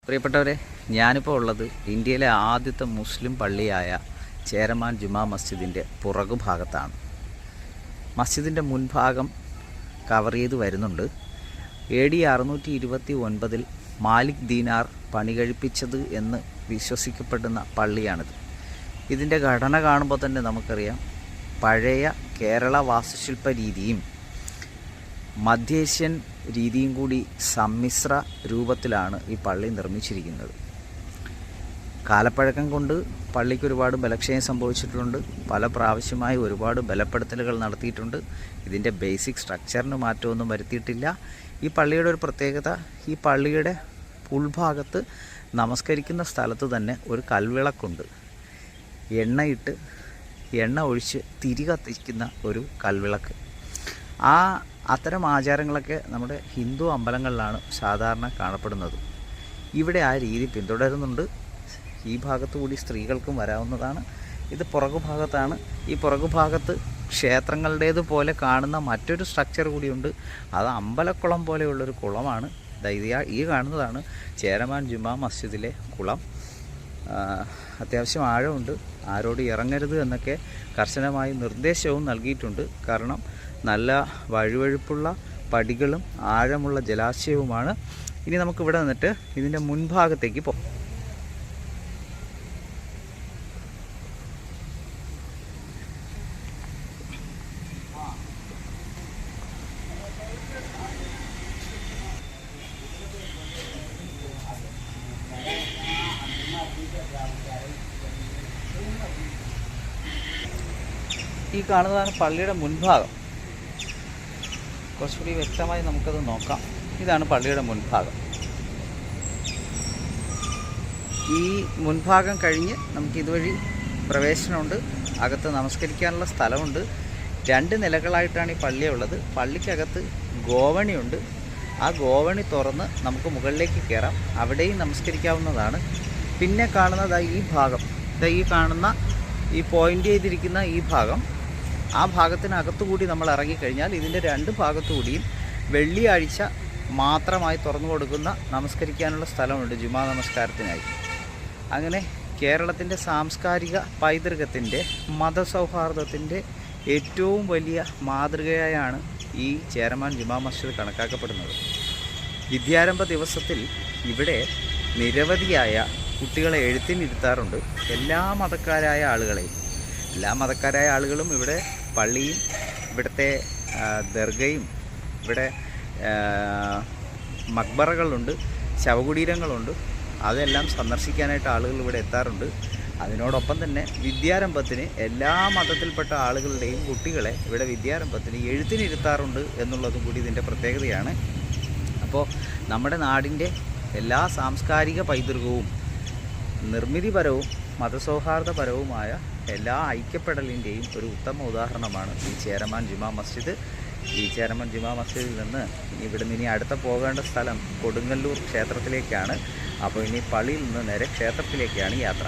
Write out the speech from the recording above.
പ്രിയപ്പെട്ടവരെ, ഞാനിപ്പോൾ ഉള്ളത് ഇന്ത്യയിലെ ആദ്യത്തെ മുസ്ലിം പള്ളിയായ ചേരമാൻ ജുമാ മസ്ജിദിൻ്റെ പുറകുഭാഗത്താണ്. മസ്ജിദിൻ്റെ മുൻഭാഗം കവർ ചെയ്ത് വരുന്നുണ്ട്. AD 629 മാലിക് ദീനാർ പണി കഴിപ്പിച്ചത് എന്ന് വിശ്വസിക്കപ്പെടുന്ന പള്ളിയാണിത്. ഇതിൻ്റെ ഘടന കാണുമ്പോൾ തന്നെ നമുക്കറിയാം, പഴയ കേരള വാസ്തുശില്പ രീതിയും മധ്യേഷ്യൻ രീതിയും കൂടി സമ്മിശ്ര രൂപത്തിലാണ് ഈ പള്ളി നിർമ്മിച്ചിരിക്കുന്നത്. കാലപ്പഴക്കം കൊണ്ട് പള്ളിക്ക് ഒരുപാട് ബലക്ഷയം സംഭവിച്ചിട്ടുണ്ട്. പല പ്രാവശ്യമായി ഒരുപാട് ബലപ്പെടുത്തലുകൾ നടത്തിയിട്ടുണ്ട്. ഇതിൻ്റെ ബേസിക് സ്ട്രക്ചറിന് മാറ്റമൊന്നും വരുത്തിയിട്ടില്ല. ഈ പള്ളിയുടെ ഒരു പ്രത്യേകത, ഈ പള്ളിയുടെ ഉൾഭാഗത്ത് നമസ്കരിക്കുന്ന സ്ഥലത്ത് തന്നെ ഒരു കൽവിളക്കുണ്ട്. എണ്ണ ഒഴിച്ച് തിരി കത്തിക്കുന്ന ഒരു കൽവിളക്ക്. അത്തരം ആചാരങ്ങളൊക്കെ നമ്മുടെ ഹിന്ദു അമ്പലങ്ങളിലാണ് സാധാരണ കാണപ്പെടുന്നത്. ഇവിടെ ആ രീതി പിന്തുടരുന്നുണ്ട്. ഈ ഭാഗത്തുകൂടി സ്ത്രീകൾക്കും വരാവുന്നതാണ്. ഇത് പുറകുഭാഗത്താണ്. ഈ പുറകുഭാഗത്ത് ക്ഷേത്രങ്ങളുടേതുപോലെ കാണുന്ന മറ്റൊരു സ്ട്രക്ചർ കൂടിയുണ്ട്. അത് അമ്പലക്കുളം പോലെയുള്ളൊരു കുളമാണ്. ഈ കാണുന്നതാണ് ചേരമാൻ ജുമാ മസ്ജിദിലെ കുളം. അത്യാവശ്യം ആഴമുണ്ട്. ആരോട് ഇറങ്ങരുത് എന്നൊക്കെ കർശനമായി നിർദ്ദേശവും നൽകിയിട്ടുണ്ട്. കാരണം നല്ല വഴുവഴുപ്പുള്ള പടികളും ആഴമുള്ള ജലാശയവുമാണ്. ഇനി നമുക്കിവിടെ നിന്നിട്ട് ഇതിൻ്റെ മുൻഭാഗത്തേക്ക് പോകാം. ഈ കാണുന്നതാണ് പള്ളിയുടെ മുൻഭാഗം. കുറച്ചുകൂടി വ്യക്തമായി നമുക്കത് നോക്കാം. ഇതാണ് പള്ളിയുടെ മുൻഭാഗം. ഈ മുൻഭാഗം കഴിഞ്ഞ് നമുക്ക് ഇതുവഴി പ്രവേശനമുണ്ട്. അകത്ത് നമസ്കരിക്കാനുള്ള സ്ഥലമുണ്ട്. 2 നിലകളായിട്ടാണ് ഈ പള്ളിയുള്ളത്. പള്ളിക്കകത്ത് ഗോവണിയുണ്ട്. ആ ഗോവണി തുറന്ന് നമുക്ക് മുകളിലേക്ക് കയറാം. അവിടെയും നമസ്കരിക്കാവുന്നതാണ്. പിന്നെ കാണുന്നത് ഈ ഭാഗം, ഈ കാണുന്ന ഈ പോയിൻ്റ് ചെയ്തിരിക്കുന്ന ഈ ഭാഗം, ആ ഭാഗത്തിനകത്തുകൂടി നമ്മൾ ഇറങ്ങിക്കഴിഞ്ഞാൽ ഇതിൻ്റെ 2 ഭാഗത്തുകൂടിയും വെള്ളിയാഴ്ച മാത്രമായി തുറന്നു കൊടുക്കുന്ന നമസ്കരിക്കാനുള്ള സ്ഥലമുണ്ട് ജുമാ നമസ്കാരത്തിനായി. അങ്ങനെ കേരളത്തിൻ്റെ സാംസ്കാരിക പൈതൃകത്തിൻ്റെ, മതസൗഹാർദ്ദത്തിൻ്റെ ഏറ്റവും വലിയ മാതൃകയായാണ് ഈ ചേരമാൻ ജുമാ മസ്ജിദ് കണക്കാക്കപ്പെടുന്നത്. വിദ്യാരംഭ ദിവസത്തിൽ ഇവിടെ നിരവധിയായ കുട്ടികളെ എഴുത്തിനിരുത്താറുണ്ട്. എല്ലാ മതക്കാരായ ആളുകളും ഇവിടെ പള്ളിയും ഇവിടുത്തെ ദർഗയും ഇവിടെ മക്ബറകളുണ്ട്, ശവകുടീരങ്ങളുണ്ട്. അതെല്ലാം സന്ദർശിക്കാനായിട്ട് ആളുകൾ ഇവിടെ എത്താറുണ്ട്. അതിനോടൊപ്പം തന്നെ വിദ്യാരംഭത്തിന് എല്ലാ മതത്തിൽപ്പെട്ട ആളുകളുടെയും കുട്ടികളെ ഇവിടെ വിദ്യാരംഭത്തിന് എഴുത്തിനിരുത്താറുണ്ട് എന്നുള്ളതും കൂടി ഇതിൻ്റെ പ്രത്യേകതയാണ്. അപ്പോൾ നമ്മുടെ നാടിൻ്റെ എല്ലാ സാംസ്കാരിക പൈതൃകവും നിർമ്മിതിപരവും മതസൗഹാർദ്ദപരവുമായ എല്ലാ ഐക്യപ്പെടലിൻ്റെയും ഒരു ഉത്തമ ഉദാഹരണമാണ് ഈ ചേരമാൻ ജുമാ മസ്ജിദ്. ഈ ചേരമാൻ ജുമാ മസ്ജിദിൽ നിന്ന് ഇനി അടുത്ത പോകേണ്ട സ്ഥലം കൊടുങ്ങല്ലൂർ ക്ഷേത്രത്തിലേക്കാണ്. അപ്പോൾ ഇനി പള്ളിയിൽ നിന്ന് നേരെ ക്ഷേത്രത്തിലേക്കാണ് യാത്ര.